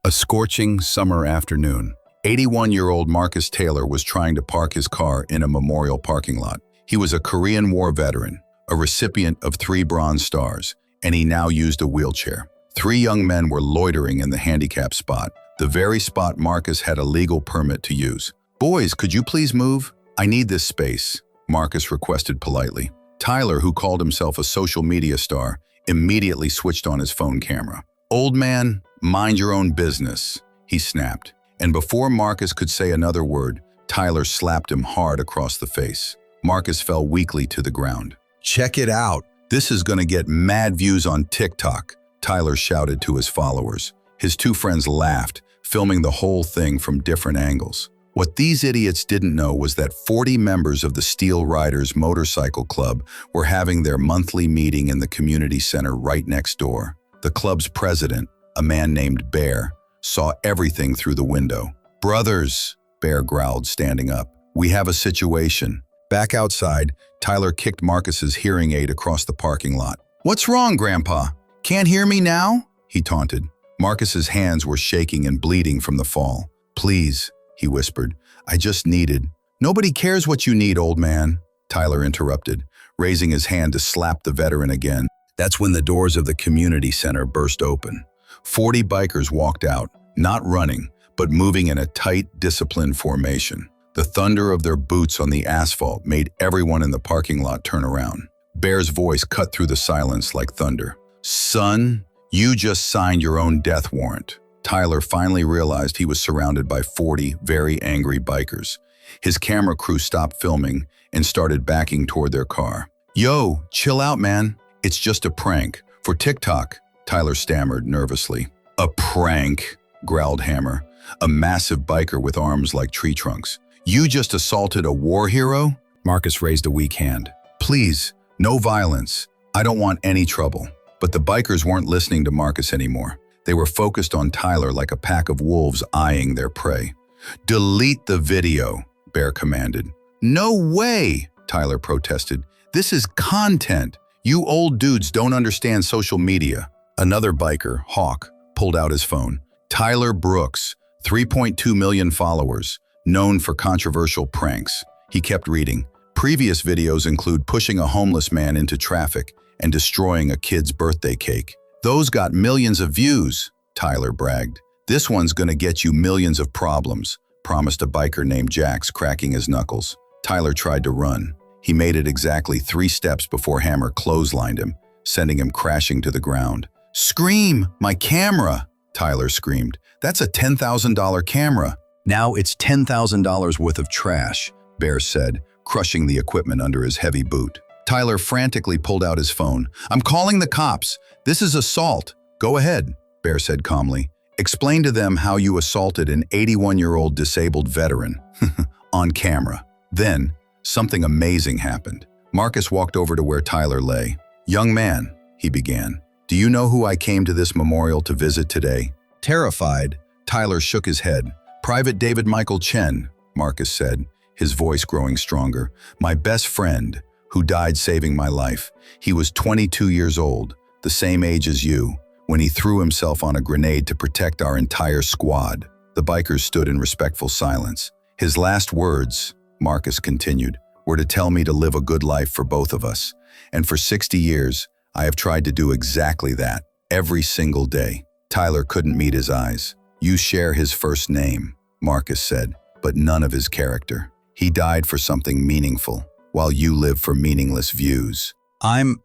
A scorching summer afternoon. 81-year-old Marcus Taylor was trying to park his car in a memorial parking lot. He was a Korean War veteran, a recipient of 3 Bronze Stars, and he now used a wheelchair. 3 young men were loitering in the handicap spot, the very spot Marcus had a legal permit to use. "Boys, could you please move? I need this space," Marcus requested politely. Tyler, who called himself a social media star, immediately switched on his phone camera. "Old man, mind your own business," he snapped. And before Marcus could say another word, Tyler slapped him hard across the face. Marcus fell weakly to the ground. "Check it out. This is gonna get mad views on TikTok," Tyler shouted to his followers. His 2 friends laughed, filming the whole thing from different angles. What these idiots didn't know was that 40 members of the Steel Riders Motorcycle Club were having their monthly meeting in the community center right next door. The club's president, a man named Bear, saw everything through the window. "Brothers," Bear growled, standing up, "we have a situation." Back outside, Tyler kicked Marcus's hearing aid across the parking lot. "What's wrong, Grandpa? Can't hear me now?" he taunted. Marcus's hands were shaking and bleeding from the fall. "Please," he whispered, "I just needed—" "Nobody cares what you need, old man," Tyler interrupted, raising his hand to slap the veteran again. That's when the doors of the community center burst open. 40 bikers walked out, not running, but moving in a tight, disciplined formation. The thunder of their boots on the asphalt made everyone in the parking lot turn around. Bear's voice cut through the silence like thunder. "Son, you just signed your own death warrant." Tyler finally realized he was surrounded by 40 very angry bikers. His camera crew stopped filming and started backing toward their car. "Yo, chill out, man. It's just a prank. For TikTok," Tyler stammered nervously. "A prank," growled Hammer, a massive biker with arms like tree trunks. "You just assaulted a war hero?" Marcus raised a weak hand. "Please, no violence. I don't want any trouble." But the bikers weren't listening to Marcus anymore. They were focused on Tyler like a pack of wolves eyeing their prey. "Delete the video," Bear commanded. "No way," Tyler protested. "This is content. You old dudes don't understand social media." Another biker, Hawk, pulled out his phone. "Tyler Brooks, 3.2 million followers, known for controversial pranks." He kept reading. "Previous videos include pushing a homeless man into traffic and destroying a kid's birthday cake. Those got millions of views," Tyler bragged. "This one's gonna get you millions of problems," promised a biker named Jax, cracking his knuckles. Tyler tried to run. He made it exactly 3 steps before Hammer clotheslined him, sending him crashing to the ground. "Scream! My camera!" Tyler screamed. "That's a $10,000 camera." "Now it's $10,000 worth of trash," Bear said, crushing the equipment under his heavy boot. Tyler frantically pulled out his phone. "I'm calling the cops. This is assault." "Go ahead," Bear said calmly. "Explain to them how you assaulted an 81-year-old disabled veteran." On camera. Then, something amazing happened. Marcus walked over to where Tyler lay. "Young man," he began, "do you know who I came to this memorial to visit today?" Terrified, Tyler shook his head. "Private David Michael Chen," Marcus said, his voice growing stronger. "My best friend, who died saving my life. He was 22 years old, the same age as you, when he threw himself on a grenade to protect our entire squad." The bikers stood in respectful silence. "His last words," Marcus continued, "were to tell me to live a good life for both of us. And for 60 years, I have tried to do exactly that, every single day." Tyler couldn't meet his eyes. "You share his first name," Marcus said, "but none of his character. He died for something meaningful, while you live for meaningless views." I'm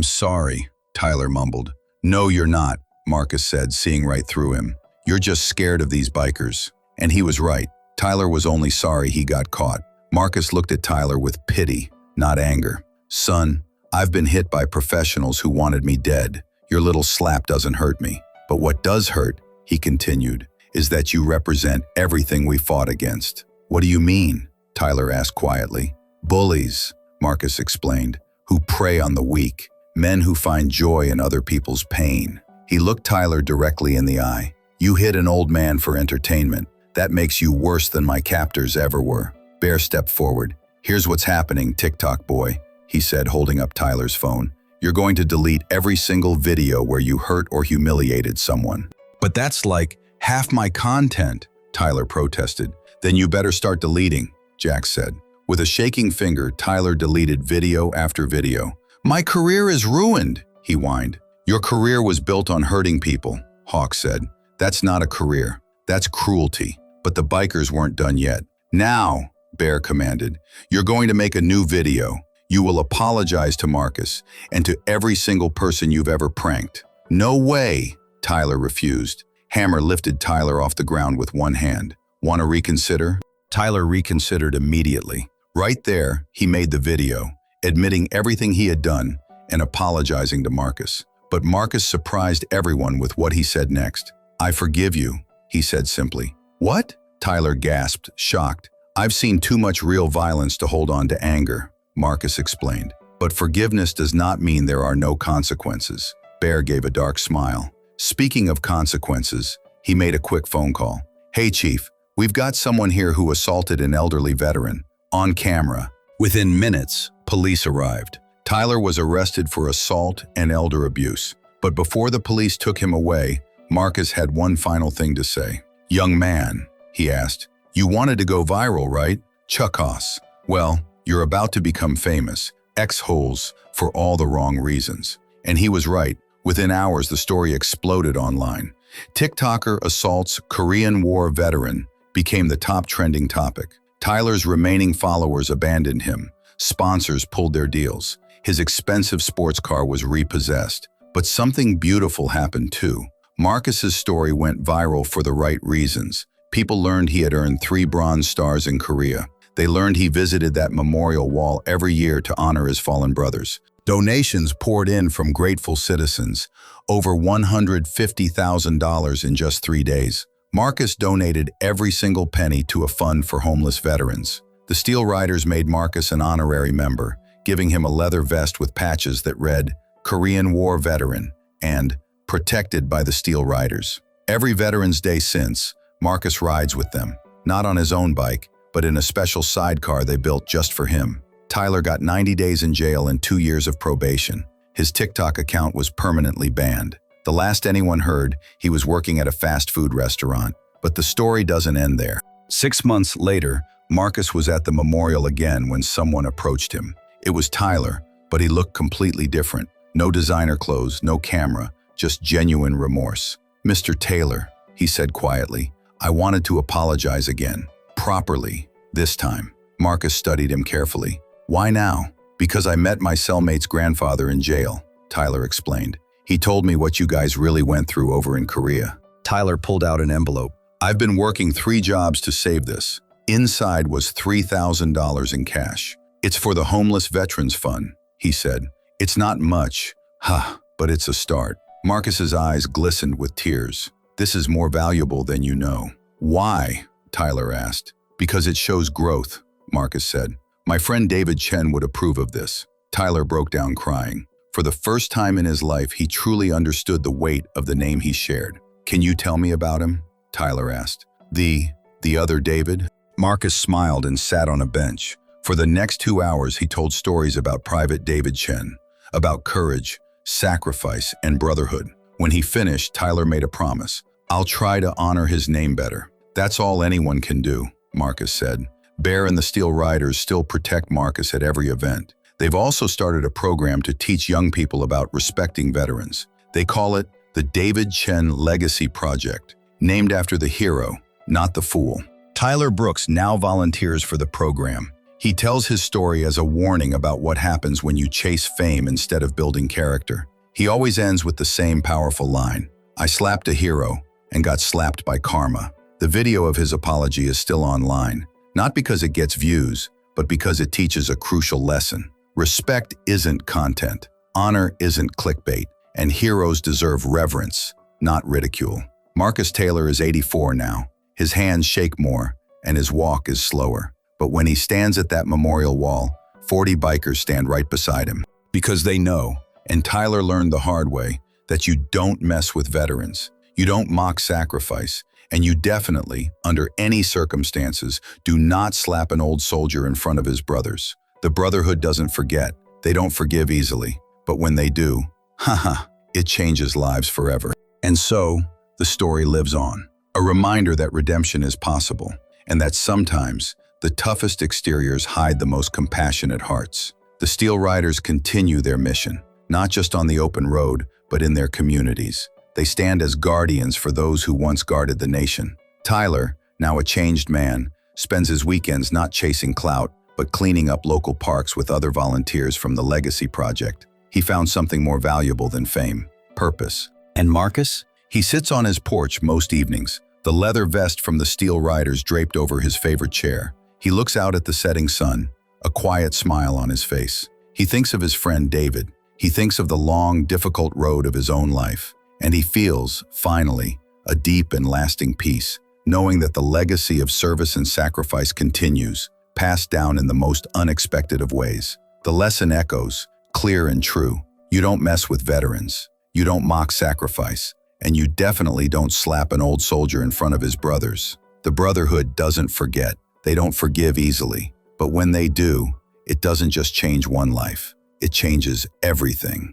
sorry," Tyler mumbled. "No, you're not," Marcus said, seeing right through him. "You're just scared of these bikers." And he was right. Tyler was only sorry he got caught. Marcus looked at Tyler with pity, not anger. "Son, I've been hit by professionals who wanted me dead. Your little slap doesn't hurt me. But what does hurt," he continued, "is that you represent everything we fought against." "What do you mean?" Tyler asked quietly. "Bullies," Marcus explained, "who prey on the weak, men who find joy in other people's pain." He looked Tyler directly in the eye. "You hit an old man for entertainment. That makes you worse than my captors ever were." Bear stepped forward. "Here's what's happening, TikTok boy," he said, holding up Tyler's phone. "You're going to delete every single video where you hurt or humiliated someone." But that's like half my content, Tyler protested. Then you better start deleting, Jack said. With a shaking finger, Tyler deleted video after video. My career is ruined, he whined. Your career was built on hurting people, Hawk said. That's not a career. That's cruelty. But the bikers weren't done yet. Now, Bear commanded, you're going to make a new video. You will apologize to Marcus and to every single person you've ever pranked. No way, Tyler refused. Hammer lifted Tyler off the ground with one hand. Want to reconsider? Tyler reconsidered immediately. Right there, he made the video, admitting everything he had done and apologizing to Marcus. But Marcus surprised everyone with what he said next. I forgive you, he said simply. What? Tyler gasped, shocked. I've seen too much real violence to hold on to anger, Marcus explained. But forgiveness does not mean there are no consequences. Bear gave a dark smile. Speaking of consequences, he made a quick phone call. Hey, Chief, we've got someone here who assaulted an elderly veteran. On camera. Within minutes, police arrived. Tyler was arrested for assault and elder abuse. But before the police took him away, Marcus had one final thing to say. Young man, he asked, you wanted to go viral, right? Chuckos. Well, you're about to become famous. X-holes for all the wrong reasons. And he was right. Within hours, the story exploded online. TikToker assaults Korean War veteran became the top trending topic. Tyler's remaining followers abandoned him. Sponsors pulled their deals. His expensive sports car was repossessed. But something beautiful happened too. Marcus's story went viral for the right reasons. People learned he had earned 3 bronze stars in Korea. They learned he visited that memorial wall every year to honor his fallen brothers. Donations poured in from grateful citizens, over $150,000 in just 3 days. Marcus donated every single penny to a fund for homeless veterans. The Steel Riders made Marcus an honorary member, giving him a leather vest with patches that read, Korean War Veteran, and Protected by the Steel Riders. Every Veterans Day since, Marcus rides with them, not on his own bike, but in a special sidecar they built just for him. Tyler got 90 days in jail and 2 years of probation. His TikTok account was permanently banned. The last anyone heard, he was working at a fast food restaurant. But the story doesn't end there. 6 months later, Marcus was at the memorial again when someone approached him. It was Tyler, but he looked completely different. No designer clothes, no camera, just genuine remorse. Mr. Taylor, he said quietly, I wanted to apologize again. Properly, this time. Marcus studied him carefully. Why now? Because I met my cellmate's grandfather in jail, Tyler explained. He told me what you guys really went through over in Korea. Tyler pulled out an envelope. I've been working 3 jobs to save this. Inside was $3,000 in cash. It's for the Homeless Veterans Fund, he said. It's not much, but it's a start. Marcus's eyes glistened with tears. This is more valuable than you know. Why? Tyler asked. Because it shows growth, Marcus said. My friend David Chen would approve of this. Tyler broke down crying. For the first time in his life, he truly understood the weight of the name he shared. Can you tell me about him? Tyler asked. The other David? Marcus smiled and sat on a bench. For the next 2 hours, he told stories about Private David Chen, about courage, sacrifice, and brotherhood. When he finished, Tyler made a promise. I'll try to honor his name better. That's all anyone can do, Marcus said. Bear and the Steel Riders still protect Marcus at every event. They've also started a program to teach young people about respecting veterans. They call it the David Chen Legacy Project, named after the hero, not the fool. Tyler Brooks now volunteers for the program. He tells his story as a warning about what happens when you chase fame instead of building character. He always ends with the same powerful line, I slapped a hero and got slapped by karma. The video of his apology is still online, not because it gets views, but because it teaches a crucial lesson. Respect isn't content, honor isn't clickbait, and heroes deserve reverence, not ridicule. Marcus Taylor is 84 now. His hands shake more, and his walk is slower. But when he stands at that memorial wall, 40 bikers stand right beside him. Because they know, and Tyler learned the hard way, that you don't mess with veterans. You don't mock sacrifice, and you definitely, under any circumstances, do not slap an old soldier in front of his brothers. The Brotherhood doesn't forget. They don't forgive easily. But when they do, it changes lives forever. And so, the story lives on. A reminder that redemption is possible, and that sometimes the toughest exteriors hide the most compassionate hearts. The Steel Riders continue their mission, not just on the open road, but in their communities. They stand as guardians for those who once guarded the nation. Tyler, now a changed man, spends his weekends not chasing clout, but cleaning up local parks with other volunteers from the Legacy Project. He found something more valuable than fame: purpose. And Marcus? He sits on his porch most evenings, the leather vest from the Steel Riders draped over his favorite chair. He looks out at the setting sun, a quiet smile on his face. He thinks of his friend David. He thinks of the long, difficult road of his own life. And he feels, finally, a deep and lasting peace, knowing that the legacy of service and sacrifice continues, passed down in the most unexpected of ways. The lesson echoes, clear and true. You don't mess with veterans. You don't mock sacrifice. And you definitely don't slap an old soldier in front of his brothers. The Brotherhood doesn't forget. They don't forgive easily. But when they do, it doesn't just change one life. It changes everything.